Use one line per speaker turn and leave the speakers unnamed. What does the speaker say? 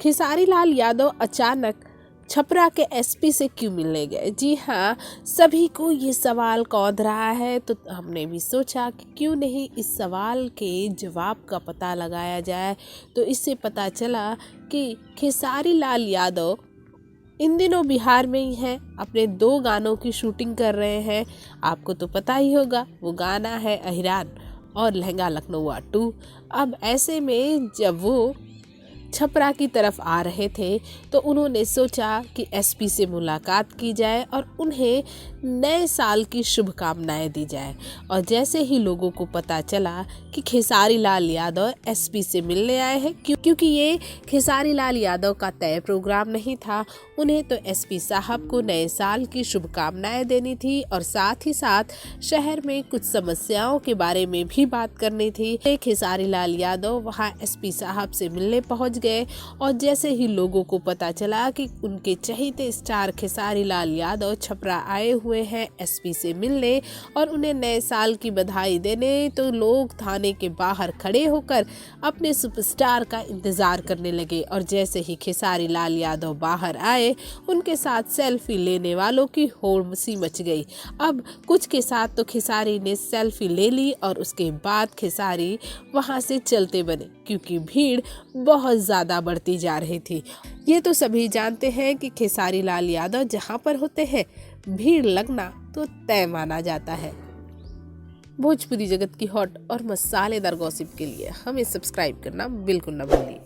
खेसारी लाल यादव अचानक छपरा के एसपी से क्यों मिलने गए? जी हाँ, सभी को ये सवाल कौंध रहा है, तो हमने भी सोचा कि क्यों नहीं इस सवाल के जवाब का पता लगाया जाए। तो इससे पता चला कि खेसारी लाल यादव इन दिनों बिहार में ही हैं, अपने 2 गानों की शूटिंग कर रहे हैं। आपको तो पता ही होगा, वो गाना है अहिरान और लहंगा लखनऊ 2। अब ऐसे में जब वो छपरा की तरफ आ रहे थे तो उन्होंने सोचा कि एसपी से मुलाकात की जाए और उन्हें नए साल की शुभकामनाएं दी जाए। और जैसे ही लोगों को पता चला कि खेसारी लाल यादव एसपी से मिलने आए हैं, क्योंकि ये खेसारी लाल यादव का तय प्रोग्राम नहीं था, उन्हें तो एसपी साहब को नए साल की शुभकामनाएं देनी थी और साथ ही साथ शहर में कुछ समस्याओं के बारे में भी बात करनी थी। खेसारी लाल यादव वहां एसपी साहब से मिलने पहुंच गए और जैसे ही लोगों को पता चला कि उनके चहेते स्टार खेसारी लाल यादव छपरा आए हुए हैं एसपी से मिलने और उन्हें नए साल की बधाई देने, तो लोग थाने के बाहर खड़े होकर अपने सुपरस्टार का इंतजार करने लगे। और जैसे ही खेसारी लाल यादव बाहर आए, उनके साथ सेल्फी लेने वालों की होड़ सी मच गई। अब कुछ के साथ तो खेसारी ने सेल्फी ले ली और उसके बाद खेसारी वहां से चलते बने, क्योंकि भीड़ बहुत ज्यादा बढ़ती जा रही थी। ये तो सभी जानते हैं कि खेसारी लाल यादव जहां पर होते हैं, भीड़ लगना तो तय माना जाता है। भोजपुरी जगत की हॉट और मसालेदार गॉसिप के लिए हमें सब्सक्राइब करना बिल्कुल न भूलिए।